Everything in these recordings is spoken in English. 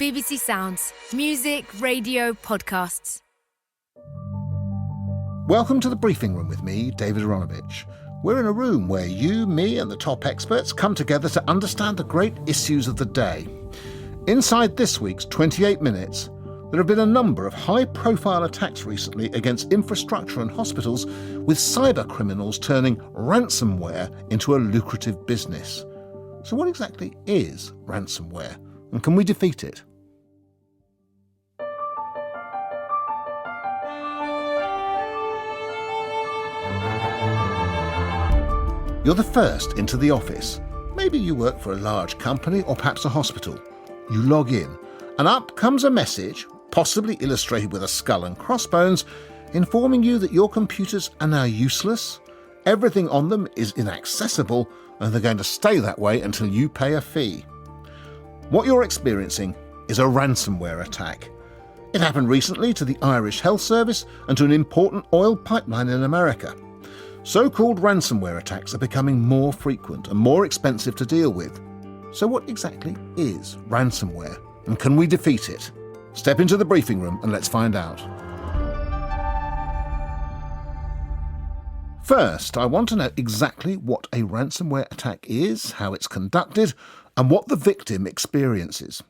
BBC Sounds. Music, radio, podcasts. Welcome to the briefing room with me, David Aronovich. We're in a room where you, me and the top experts come together to understand the great issues of the day. Inside this week's 28 Minutes, there have been a number of high-profile attacks recently against infrastructure and hospitals, with cybercriminals turning ransomware into a lucrative business. So what exactly is ransomware, and can we defeat it? You're the first into the office. Maybe you work for a large company or perhaps a hospital. You log in, and up comes a message, possibly illustrated with a skull and crossbones, informing you that your computers are now useless, everything on them is inaccessible, and they're going to stay that way until you pay a fee. What you're experiencing is a ransomware attack. It happened recently to the Irish Health Service and to an important oil pipeline in America. So-called ransomware attacks are becoming more frequent and more expensive to deal with. So what exactly is ransomware, and can we defeat it? Step into the briefing room and let's find out. First, I want to know exactly what a ransomware attack is, how it's conducted, and what the victim experiences.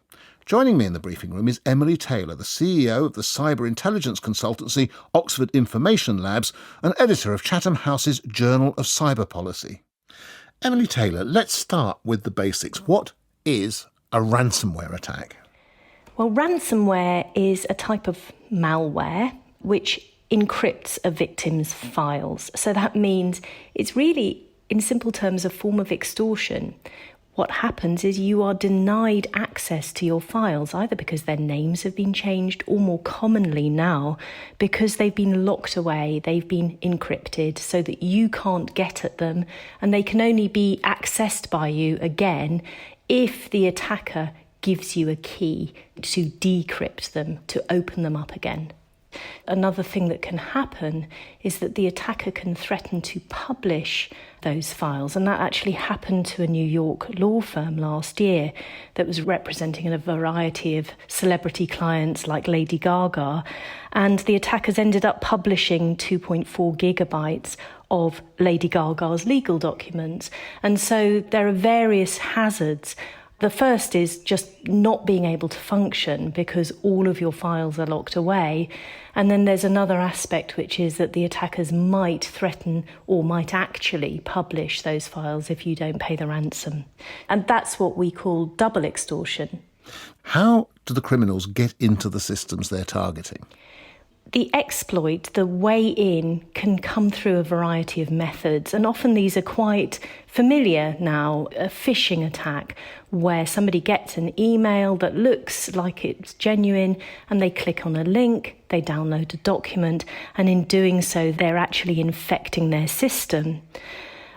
Joining me in the briefing room is Emily Taylor, the CEO of the cyber intelligence consultancy Oxford Information Labs and editor of Chatham House's Journal of Cyber Policy. Emily Taylor, let's start with the basics. What is a ransomware attack? Well, ransomware is a type of malware which encrypts a victim's files. So that means it's really, in simple terms, a form of extortion. What happens is you are denied access to your files, either because their names have been changed or, more commonly now, because they've been locked away, they've been encrypted so that you can't get at them, and they can only be accessed by you again if the attacker gives you a key to decrypt them, to open them up again. Another thing that can happen is that the attacker can threaten to publish those files, and that actually happened to a New York law firm last year that was representing a variety of celebrity clients like Lady Gaga, and the attackers ended up publishing 2.4 gigabytes of Lady Gaga's legal documents. And so there are various hazards. The first is just not being able to function because all of your files are locked away. And then there's another aspect, which is that the attackers might threaten or might actually publish those files if you don't pay the ransom. And that's what we call double extortion. How do the criminals get into the systems they're targeting? The exploit, the way in, can come through a variety of methods, and often these are quite familiar now. A phishing attack, where somebody gets an email that looks like it's genuine, and they click on a link, they download a document, and in doing so, they're actually infecting their system.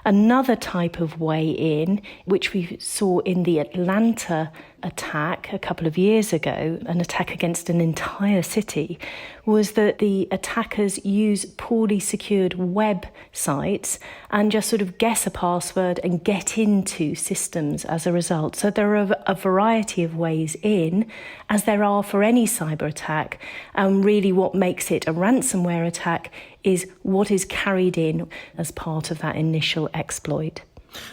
Another type of way in, which we saw in the Atlanta attack a couple of years ago, an attack against an entire city, was that the attackers use poorly secured websites and just sort of guess a password and get into systems as a result. So there are a variety of ways in, as there are for any cyber attack. And really what makes it a ransomware attack is what is carried in as part of that initial exploit.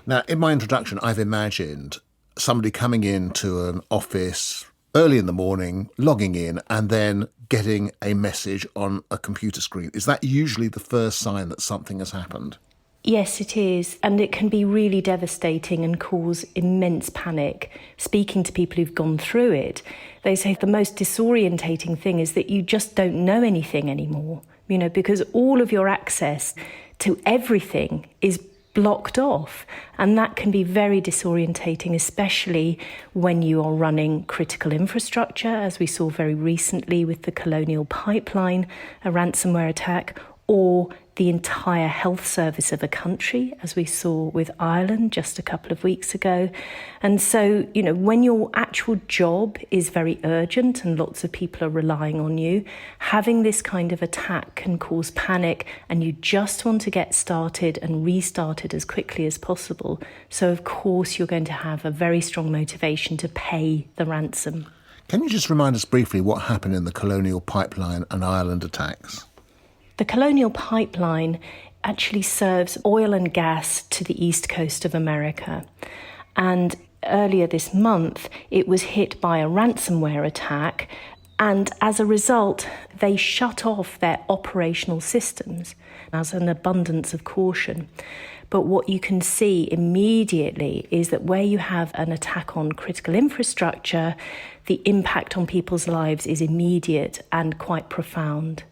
Now, in my introduction, I've imagined somebody coming into an office early in the morning, logging in, and then getting a message on a computer screen. Is that usually the first sign that something has happened? Yes, it is. And it can be really devastating and cause immense panic. Speaking to people who've gone through it, they say the most disorientating thing is that you just don't know anything anymore, because all of your access to everything is blocked off. And that can be very disorientating, especially when you are running critical infrastructure, as we saw very recently with the Colonial Pipeline, a ransomware attack, or the entire health service of a country, as we saw with Ireland just a couple of weeks ago. And so, when your actual job is very urgent and lots of people are relying on you, having this kind of attack can cause panic, and you just want to get started and restarted as quickly as possible. So, of course, you're going to have a very strong motivation to pay the ransom. Can you just remind us briefly what happened in the Colonial Pipeline and Ireland attacks? The Colonial Pipeline actually serves oil and gas to the east coast of America. And earlier this month, it was hit by a ransomware attack. And as a result, they shut off their operational systems as an abundance of caution. But what you can see immediately is that where you have an attack on critical infrastructure, the impact on people's lives is immediate and quite profound.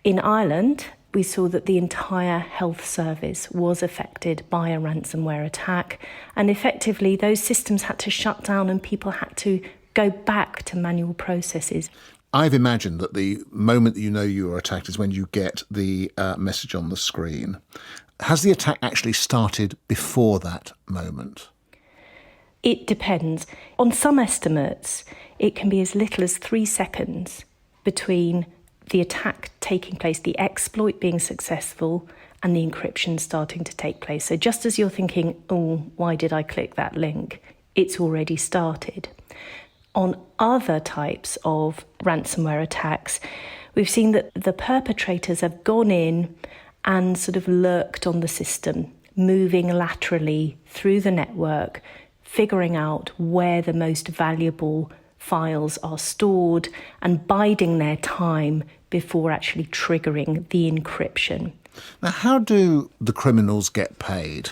In Ireland, we saw that the entire health service was affected by a ransomware attack, and effectively those systems had to shut down and people had to go back to manual processes. I've imagined that the moment that you know you are attacked is when you get the message on the screen. Has the attack actually started before that moment? It depends. On some estimates, it can be as little as 3 seconds between the attack taking place, the exploit being successful, and the encryption starting to take place. So just as you're thinking, oh, why did I click that link? It's already started. On other types of ransomware attacks, we've seen that the perpetrators have gone in and sort of lurked on the system, moving laterally through the network, figuring out where the most valuable files are stored and biding their time before actually triggering the encryption. Now, how do the criminals get paid?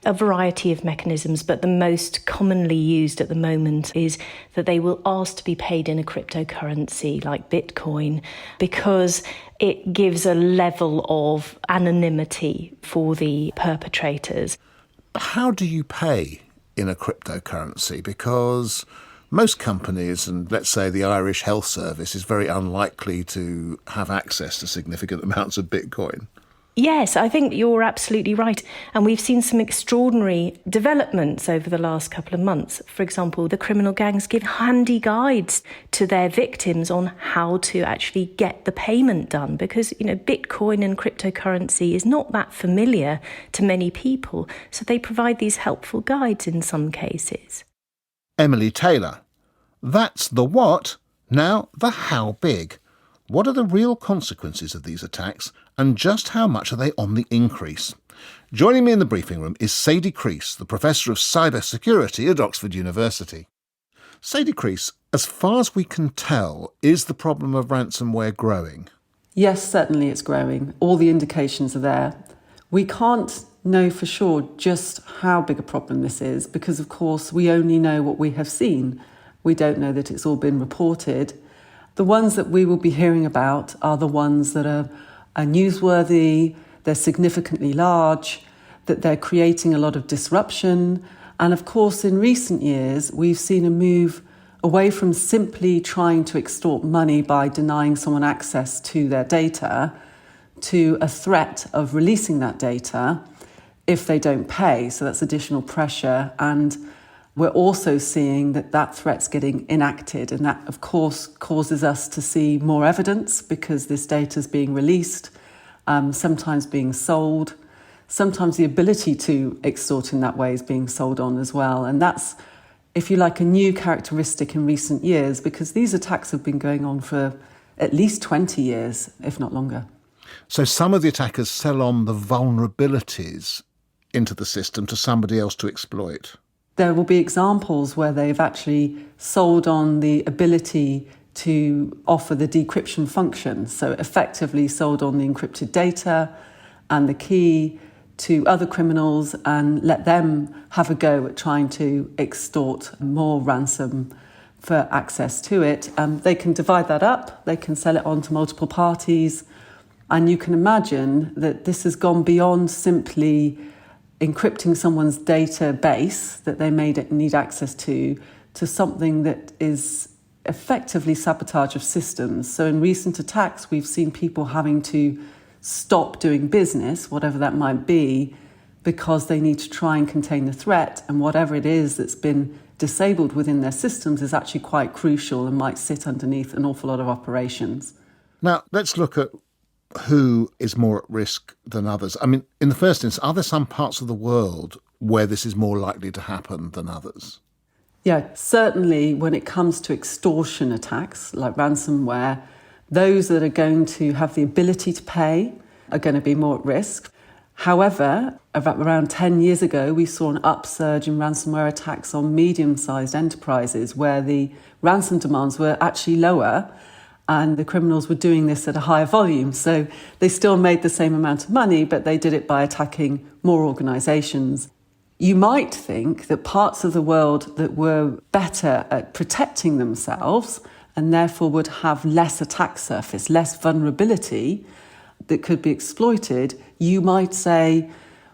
A variety of mechanisms, but the most commonly used at the moment is that they will ask to be paid in a cryptocurrency like Bitcoin because it gives a level of anonymity for the perpetrators. How do you pay in a cryptocurrency? Because most companies, and let's say the Irish Health Service, is very unlikely to have access to significant amounts of Bitcoin. Yes, I think you're absolutely right. And we've seen some extraordinary developments over the last couple of months. For example, the criminal gangs give handy guides to their victims on how to actually get the payment done because, Bitcoin and cryptocurrency is not that familiar to many people. So they provide these helpful guides in some cases. Emily Taylor. That's the what. Now the how big. What are the real consequences of these attacks and just how much are they on the increase? Joining me in the briefing room is Sadie Creese, the Professor of Cybersecurity at Oxford University. Sadie Creese, as far as we can tell, is the problem of ransomware growing? Yes, certainly it's growing. All the indications are there. We can't know for sure just how big a problem this is because, of course, we only know what we have seen. We don't know that it's all been reported. The ones that we will be hearing about are the ones that are newsworthy, they're significantly large, that they're creating a lot of disruption. And of course, in recent years, we've seen a move away from simply trying to extort money by denying someone access to their data to a threat of releasing that data if they don't pay. So that's additional pressure. And we're also seeing that threat's getting enacted, and that, of course, causes us to see more evidence because this data is being released, sometimes being sold, sometimes the ability to extort in that way is being sold on as well. And that's, if you like, a new characteristic in recent years because these attacks have been going on for at least 20 years, if not longer. So some of the attackers sell on the vulnerabilities into the system to somebody else to exploit. There will be examples where they've actually sold on the ability to offer the decryption function, so effectively sold on the encrypted data and the key to other criminals and let them have a go at trying to extort more ransom for access to it. They can divide that up, they can sell it on to multiple parties, and you can imagine that this has gone beyond simply encrypting someone's database that they may need access to something that is effectively sabotage of systems. So in recent attacks, we've seen people having to stop doing business, whatever that might be, because they need to try and contain the threat, and whatever it is that's been disabled within their systems is actually quite crucial and might sit underneath an awful lot of operations. Now, let's look at who is more at risk than others. I mean, in the first instance, are there some parts of the world where this is more likely to happen than others? Yeah, certainly when it comes to extortion attacks like ransomware, those that are going to have the ability to pay are going to be more at risk. However, around 10 years ago, we saw an upsurge in ransomware attacks on medium-sized enterprises where the ransom demands were actually lower and the criminals were doing this at a higher volume. So they still made the same amount of money, but they did it by attacking more organisations. You might think that parts of the world that were better at protecting themselves and therefore would have less attack surface, less vulnerability that could be exploited, you might say,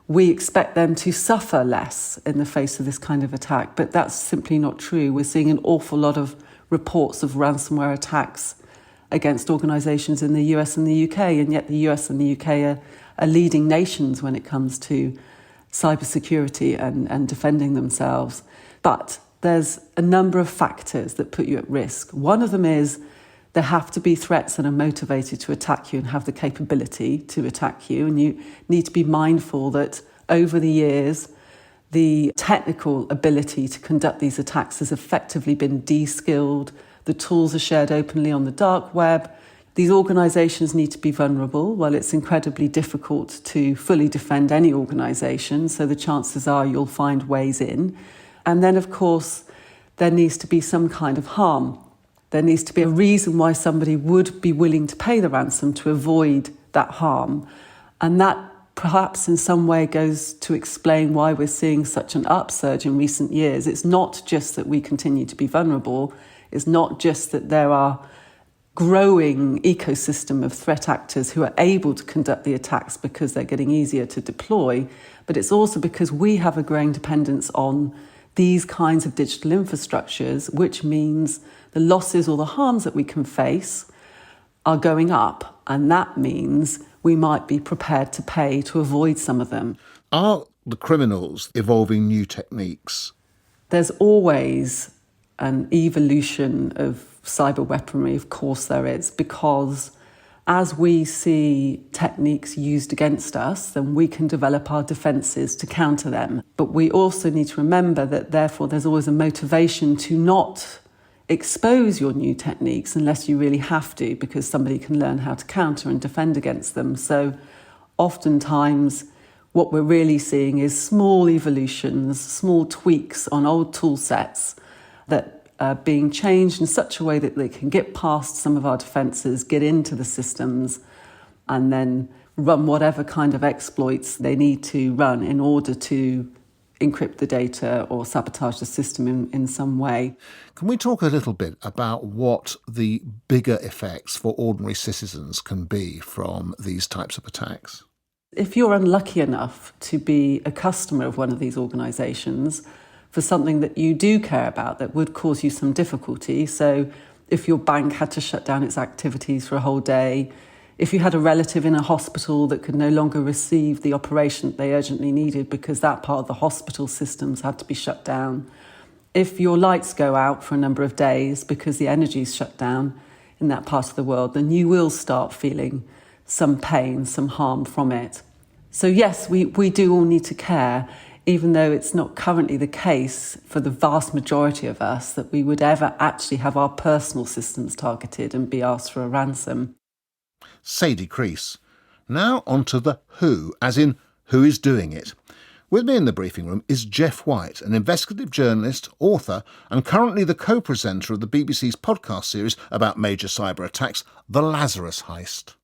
we expect them to suffer less in the face of this kind of attack. But that's simply not true. We're seeing an awful lot of reports of ransomware attacks against organisations in the US and the UK, and yet the US and the UK are leading nations when it comes to cybersecurity and defending themselves. But there's a number of factors that put you at risk. One of them is there have to be threats that are motivated to attack you and have the capability to attack you. And you need to be mindful that over the years, the technical ability to conduct these attacks has effectively been de-skilled. The tools are shared openly on the dark web. These organisations need to be vulnerable. Well, it's incredibly difficult to fully defend any organisation, so the chances are you'll find ways in. And then, of course, there needs to be some kind of harm. There needs to be a reason why somebody would be willing to pay the ransom to avoid that harm. And that perhaps in some way goes to explain why we're seeing such an upsurge in recent years. It's not just that we continue to be vulnerable. It's not just that there are growing ecosystem of threat actors who are able to conduct the attacks because they're getting easier to deploy, but it's also because we have a growing dependence on these kinds of digital infrastructures, which means the losses or the harms that we can face are going up. And that means we might be prepared to pay to avoid some of them. Are the criminals evolving new techniques? There's always an evolution of cyber weaponry, of course there is, because as we see techniques used against us, then we can develop our defences to counter them. But we also need to remember that therefore there's always a motivation to not expose your new techniques unless you really have to, because somebody can learn how to counter and defend against them. So oftentimes what we're really seeing is small evolutions, small tweaks on old tool sets that are being changed in such a way that they can get past some of our defences, get into the systems, and then run whatever kind of exploits they need to run in order to encrypt the data or sabotage the system in some way. Can we talk a little bit about what the bigger effects for ordinary citizens can be from these types of attacks? If you're unlucky enough to be a customer of one of these organisations for something that you do care about that would cause you some difficulty, so if your bank had to shut down its activities for a whole day, if you had a relative in a hospital that could no longer receive the operation that they urgently needed because that part of the hospital systems had to be shut down, if your lights go out for a number of days because the energy's shut down in that part of the world, then you will start feeling some pain, some harm from it. So yes, we do all need to care, even though it's not currently the case for the vast majority of us that we would ever actually have our personal systems targeted and be asked for a ransom. Sadie Crease. Now on to the who, as in who is doing it. With me in the briefing room is Jeff White, an investigative journalist, author, and currently the co-presenter of the BBC's podcast series about major cyber attacks, The Lazarus Heist.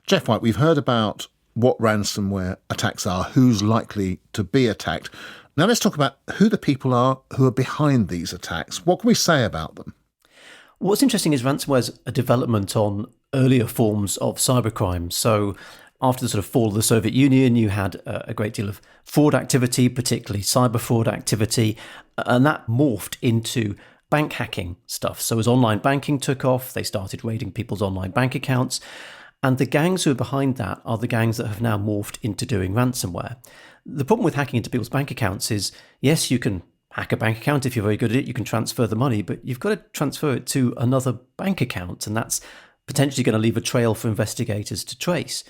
Jeff White, we've heard about what ransomware attacks are, who's likely to be attacked. Now let's talk about who the people are who are behind these attacks. What can we say about them? What's interesting is ransomware's a development on earlier forms of cybercrime. So after the sort of fall of the Soviet Union, you had a great deal of fraud activity, particularly cyber fraud activity, and that morphed into bank hacking stuff. So as online banking took off, they started raiding people's online bank accounts. And the gangs who are behind that are the gangs that have now morphed into doing ransomware. The problem with hacking into people's bank accounts is, yes, you can hack a bank account if you're very good at it, you can transfer the money, but you've got to transfer it to another bank account, and that's potentially going to leave a trail for investigators to trace.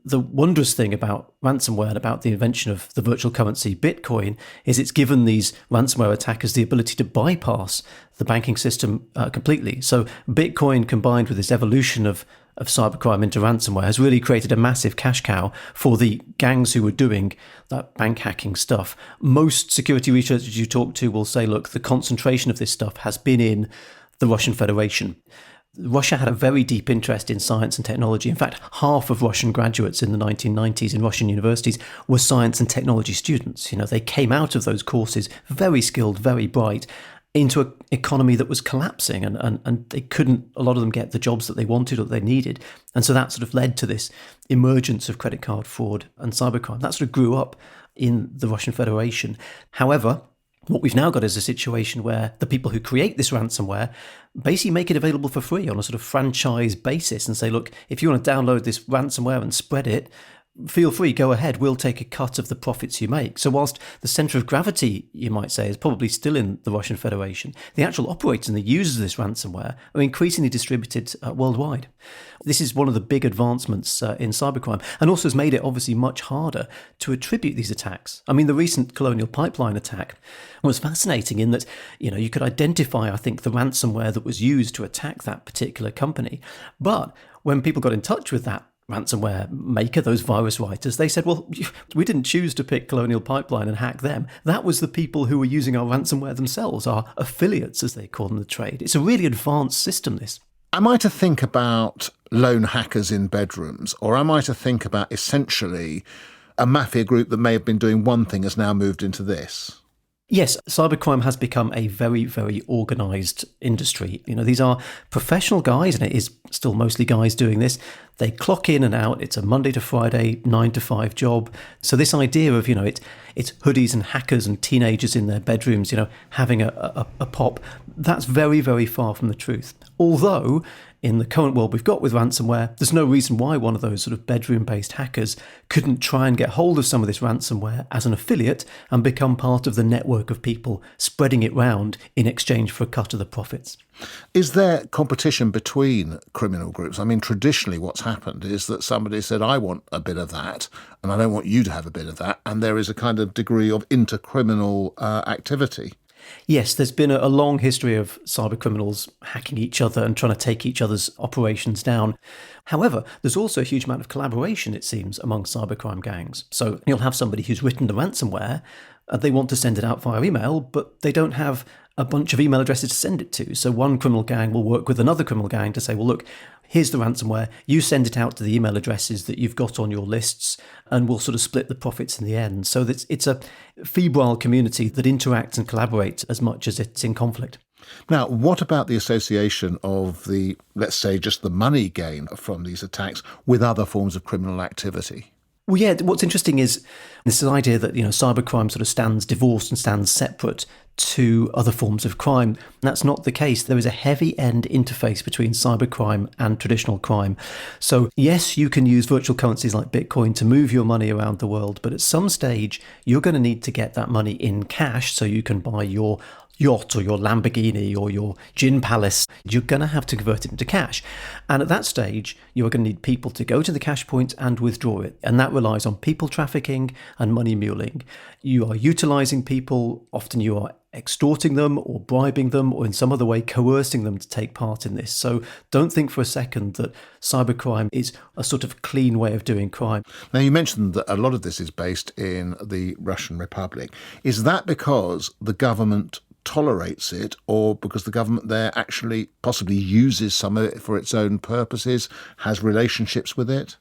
The wondrous thing about ransomware and about the invention of the virtual currency Bitcoin is it's given these ransomware attackers the ability to bypass the banking system completely. So Bitcoin, combined with this evolution of cybercrime into ransomware, has really created a massive cash cow for the gangs who were doing that bank hacking stuff. Most security researchers you talk to will say, look, the concentration of this stuff has been in the Russian Federation. Russia had a very deep interest in science and technology. In fact, half of Russian graduates in the 1990s in Russian universities were science and technology students. They came out of those courses very skilled, very bright, into an economy that was collapsing, and they couldn't, a lot of them, get the jobs that they wanted or that they needed. And so that sort of led to this emergence of credit card fraud and cybercrime. That sort of grew up in the Russian Federation. However, what we've now got is a situation where the people who create this ransomware basically make it available for free on a sort of franchise basis and say, look, if you want to download this ransomware and spread it, feel free, go ahead, we'll take a cut of the profits you make. So whilst the centre of gravity, you might say, is probably still in the Russian Federation, the actual operators and the users of this ransomware are increasingly distributed worldwide. This is one of the big advancements in cybercrime, and also has made it obviously much harder to attribute these attacks. I mean, the recent Colonial Pipeline attack was fascinating in that, you could identify, I think, the ransomware that was used to attack that particular company. But when people got in touch with that ransomware maker, those virus writers, they said, well, we didn't choose to pick Colonial Pipeline and hack them. That was the people who were using our ransomware themselves, our affiliates, as they call them in the trade. It's a really advanced system, this. Am I to think about lone hackers in bedrooms, or am I to think about essentially a mafia group that may have been doing one thing has now moved into this? Yes, cybercrime has become a very, very organised industry. These are professional guys, and it is still mostly guys doing this. They clock in and out. It's a Monday to Friday, 9 to 5 job. So this idea of, it's hoodies and hackers and teenagers in their bedrooms, having a pop, that's very, very far from the truth. Although, in the current world we've got with ransomware, there's no reason why one of those sort of bedroom-based hackers couldn't try and get hold of some of this ransomware as an affiliate and become part of the network of people spreading it round in exchange for a cut of the profits. Is there competition between criminal groups? I mean, traditionally what's happened is that somebody said, I want a bit of that, and I don't want you to have a bit of that, and there is a kind of degree of intercriminal activity. Yes, there's been a long history of cybercriminals hacking each other and trying to take each other's operations down. However, there's also a huge amount of collaboration, it seems, among cybercrime gangs. So you'll have somebody who's written the ransomware, they want to send it out via email, but they don't have a bunch of email addresses to send it to. So one criminal gang will work with another criminal gang to say, well, look, here's the ransomware, you send it out to the email addresses that you've got on your lists, and we'll sort of split the profits in the end. So it's a febrile community that interacts and collaborates as much as it's in conflict. Now, what about the association of the, let's say, just the money gain from these attacks with other forms of criminal activity? Well, yeah, what's interesting is this idea that, cybercrime sort of stands divorced and stands separate to other forms of crime. That's not the case. There is a heavy end interface between cybercrime and traditional crime. So yes, you can use virtual currencies like Bitcoin to move your money around the world, but at some stage, you're going to need to get that money in cash so you can buy your yacht or your Lamborghini or your gin palace. You're going to have to convert it into cash. And at that stage, you're going to need people to go to the cash point and withdraw it. And that relies on people trafficking and money muling. You are utilizing people. Often you are extorting them or bribing them or in some other way coercing them to take part in this. So don't think for a second that cybercrime is a sort of clean way of doing crime. Now, you mentioned that a lot of this is based in the Russian Republic. Is that because the government tolerates it, or because the government there actually possibly uses some of it for its own purposes, has relationships with it?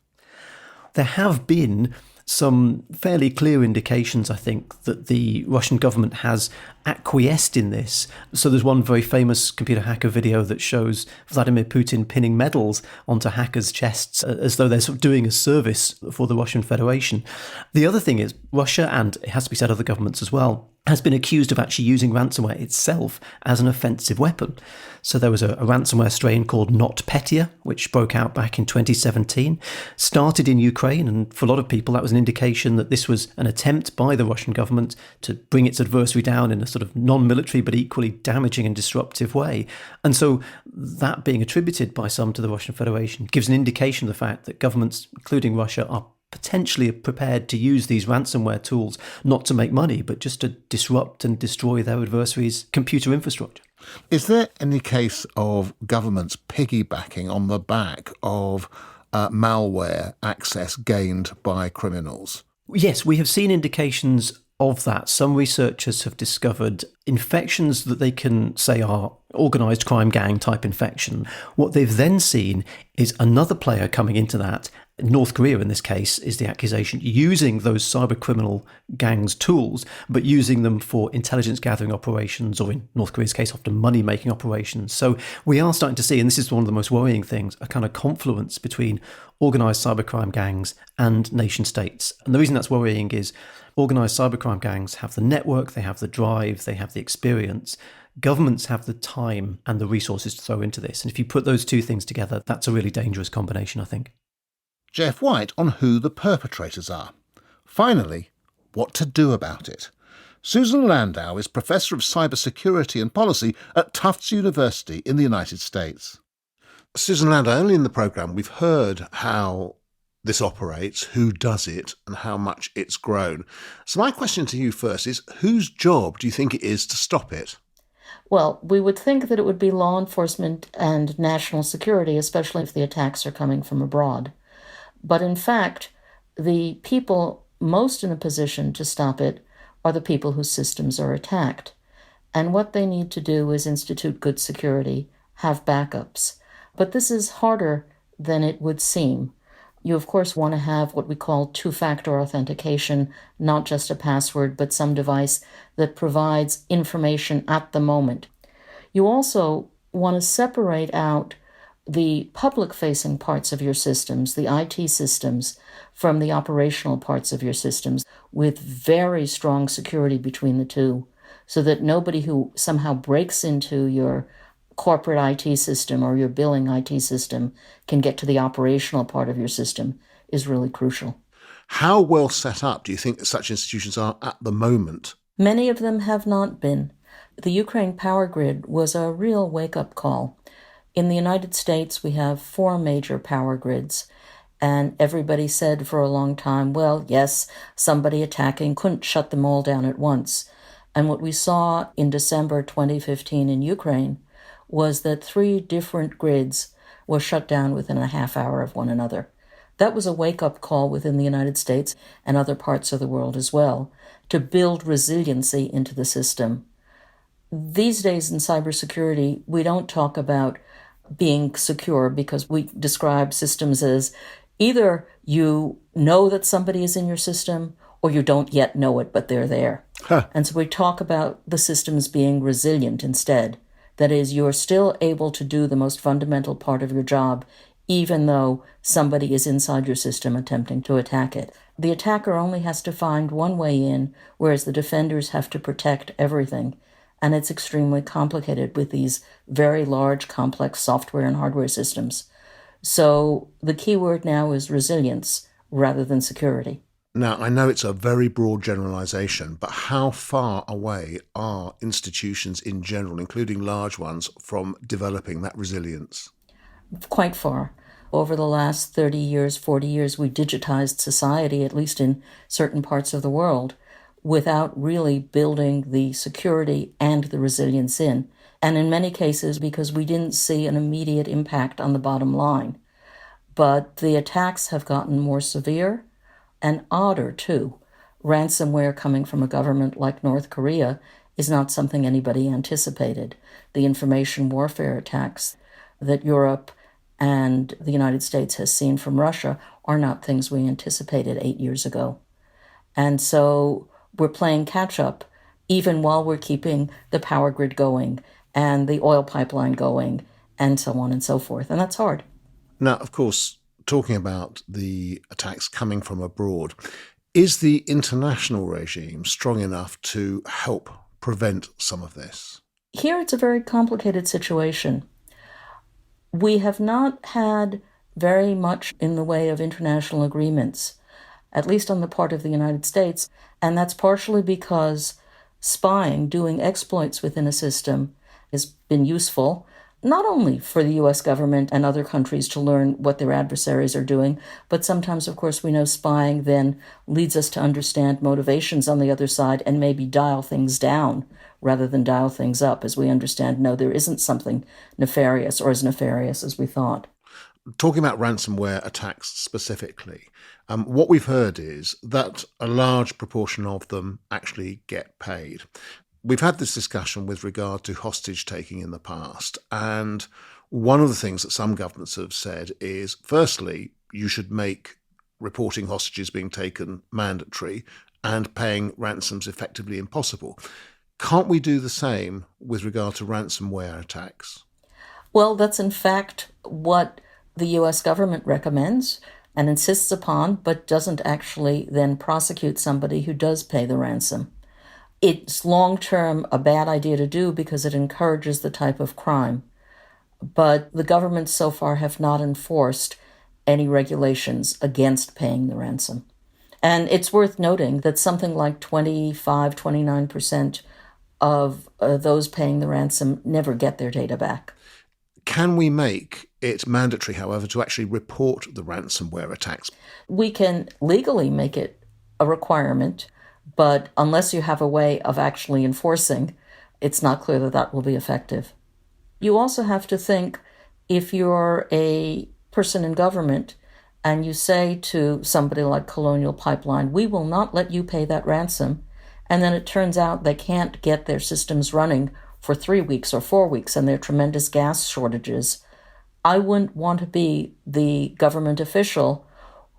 There have been some fairly clear indications, I think, that the Russian government has acquiesced in this. So there's one very famous computer hacker video that shows Vladimir Putin pinning medals onto hackers' chests as though they're sort of doing a service for the Russian Federation. The other thing is Russia, and it has to be said other governments as well, has been accused of actually using ransomware itself as an offensive weapon. So there was a ransomware strain called NotPetya, which broke out back in 2017, started in Ukraine, and for a lot of people that was an indication that this was an attempt by the Russian government to bring its adversary down in a sort of non-military but equally damaging and disruptive way. And so that being attributed by some to the Russian Federation gives an indication of the fact that governments, including Russia, are potentially prepared to use these ransomware tools not to make money, but just to disrupt and destroy their adversaries' computer infrastructure. Is there any case of governments piggybacking on the back of malware access gained by criminals? Yes, we have seen indications of that. Some researchers have discovered infections that they can say are organised crime gang type infection. What they've then seen is another player coming into that. North Korea, in this case, is the accusation, using those cybercriminal gangs' tools, but using them for intelligence gathering operations, or in North Korea's case, often money-making operations. So we are starting to see, and this is one of the most worrying things, a kind of confluence between organised cybercrime gangs and nation states. And the reason that's worrying is organised cybercrime gangs have the network, they have the drive, they have the experience. Governments have the time and the resources to throw into this. And if you put those two things together, that's a really dangerous combination, I think. Jeff White on who the perpetrators are. Finally, what to do about it. Susan Landau is Professor of Cybersecurity and Policy at Tufts University in the United States. Susan Landau, early in the programme we've heard how this operates, who does it, and how much it's grown. So my question to you first is, whose job do you think it is to stop it? Well, we would think that it would be law enforcement and national security, especially if the attacks are coming from abroad. But in fact, the people most in a position to stop it are the people whose systems are attacked. And what they need to do is institute good security, have backups. But this is harder than it would seem. You, of course, want to have what we call two-factor authentication, not just a password, but some device that provides information at the moment. You also want to separate out the public-facing parts of your systems, the IT systems, from the operational parts of your systems, with very strong security between the two, so that nobody who somehow breaks into your corporate IT system or your billing IT system can get to the operational part of your system is really crucial. How well set up do you think that such institutions are at the moment? Many of them have not been. The Ukraine power grid was a real wake-up call. In the United States, we have 4 major power grids, and everybody said for a long time, well, yes, somebody attacking couldn't shut them all down at once. And what we saw in December 2015 in Ukraine was that 3 different grids were shut down within a half hour of one another. That was a wake-up call within the United States and other parts of the world as well, to build resiliency into the system. These days in cybersecurity, we don't talk about being secure because we describe systems as either you know that somebody is in your system or you don't yet know it, but they're there. And so we talk about the systems being resilient instead. That is, you're still able to do the most fundamental part of your job, even though somebody is inside your system attempting to attack it. The attacker only has to find one way in, whereas the defenders have to protect everything. And it's extremely complicated with these very large, complex software and hardware systems. So the key word now is resilience rather than security. Now, I know it's a very broad generalization, but how far away are institutions in general, including large ones, from developing that resilience? Quite far. Over the last 30 years, 40 years, we digitized society, at least in certain parts of the world, without really building the security and the resilience in. And in many cases, because we didn't see an immediate impact on the bottom line. But the attacks have gotten more severe and odder, too. Ransomware coming from a government like North Korea is not something anybody anticipated. The information warfare attacks that Europe and the United States has seen from Russia are not things we anticipated 8 years ago. And so we're playing catch-up even while we're keeping the power grid going and the oil pipeline going and so on and so forth. And that's hard. Now, of course, talking about the attacks coming from abroad, is the international regime strong enough to help prevent some of this? Here it's a very complicated situation. We have not had very much in the way of international agreements, at least on the part of the United States, and that's partially because spying, doing exploits within a system has been useful, not only for the US government and other countries to learn what their adversaries are doing, but sometimes, of course, we know spying then leads us to understand motivations on the other side and maybe dial things down rather than dial things up, as we understand, no, there isn't something nefarious or as nefarious as we thought. Talking about ransomware attacks specifically, what we've heard is that a large proportion of them actually get paid. We've had this discussion with regard to hostage taking in the past, and one of the things that some governments have said is, firstly, you should make reporting hostages being taken mandatory and paying ransoms effectively impossible. Can't we do the same with regard to ransomware attacks? Well, that's in fact what the US government recommends and insists upon, but doesn't actually then prosecute somebody who does pay the ransom. It's long-term a bad idea to do because it encourages the type of crime. But the governments so far have not enforced any regulations against paying the ransom. And it's worth noting that something like 29% of those paying the ransom never get their data back. Can we make it mandatory, however, to actually report the ransomware attacks? We can legally make it a requirement, but unless you have a way of actually enforcing, it's not clear that that will be effective. You also have to think, if you're a person in government and you say to somebody like Colonial Pipeline, we will not let you pay that ransom, and then it turns out they can't get their systems running for 3 weeks or 4 weeks and there are tremendous gas shortages, I wouldn't want to be the government official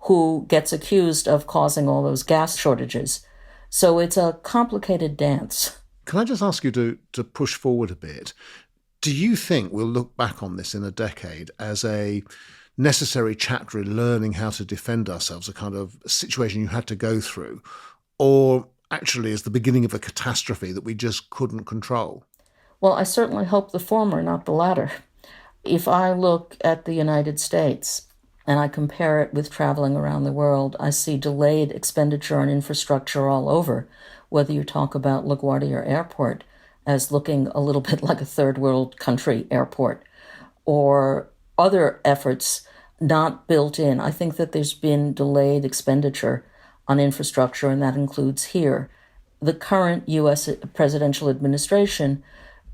who gets accused of causing all those gas shortages. So it's a complicated dance. Can I just ask you to push forward a bit? Do you think we'll look back on this in a decade as a necessary chapter in learning how to defend ourselves, a kind of situation you had to go through, or actually as the beginning of a catastrophe that we just couldn't control? Well, I certainly hope the former, not the latter. If I look at the United States and I compare it with traveling around the world, I see delayed expenditure on infrastructure all over, whether you talk about LaGuardia Airport as looking a little bit like a third world country airport, or other efforts not built in. I think that there's been delayed expenditure on infrastructure, and that includes here. The current U.S. presidential administration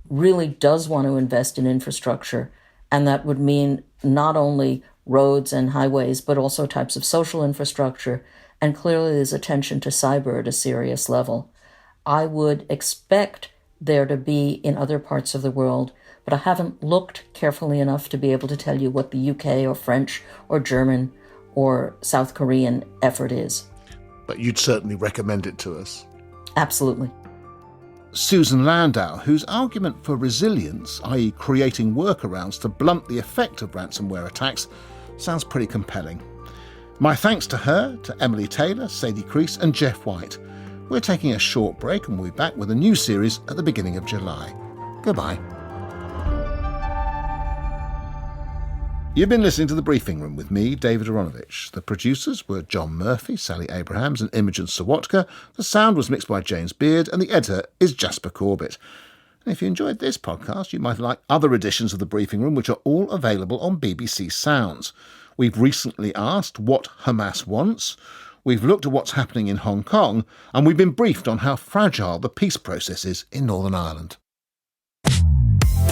really does want to invest in infrastructure, and that would mean not only roads and highways, but also types of social infrastructure, and clearly there's attention to cyber at a serious level. I would expect there to be in other parts of the world, but I haven't looked carefully enough to be able to tell you what the UK or French or German or South Korean effort is. But you'd certainly recommend it to us. Absolutely. Susan Landau, whose argument for resilience, i.e. creating workarounds to blunt the effect of ransomware attacks, sounds pretty compelling. My thanks to her, to Emily Taylor, Sadie Crease and Jeff White. We're taking a short break and we'll be back with a new series at the beginning of July. Goodbye. You've been listening to The Briefing Room with me, David Aronovich. The producers were John Murphy, Sally Abrahams and Imogen Sawatka. The sound was mixed by James Beard and the editor is Jasper Corbett. And if you enjoyed this podcast, you might like other editions of The Briefing Room, which are all available on BBC Sounds. We've recently asked what Hamas wants. We've looked at what's happening in Hong Kong, and we've been briefed on how fragile the peace process is in Northern Ireland.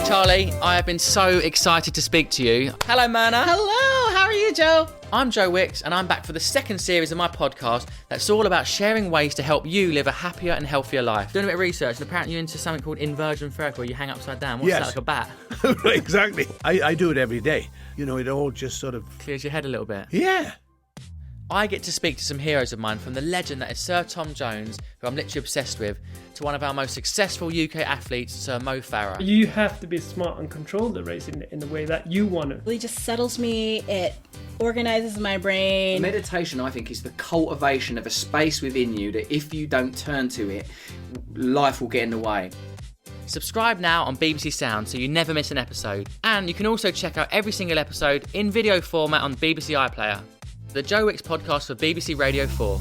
Charlie, I have been so excited to speak to you. Hello, Myrna. Hello, how are you, Joe? I'm Joe Wicks, and I'm back for the second series of my podcast that's all about sharing ways to help you live a happier and healthier life. Doing a bit of research, and apparently you're into something called inversion therapy, where you hang upside down. What's that, like a bat? Exactly. I do it every day. You know, it all just sort of... Clears your head a little bit. Yeah. I get to speak to some heroes of mine, from the legend that is Sir Tom Jones, who I'm literally obsessed with, to one of our most successful UK athletes, Sir Mo Farah. You have to be smart and control the race in the way that you want to. It really just settles me. It organizes my brain. Meditation, I think, is the cultivation of a space within you that if you don't turn to it, life will get in the way. Subscribe now on BBC Sound so you never miss an episode. And you can also check out every single episode in video format on BBC iPlayer. The Joe Wicks podcast for BBC Radio 4.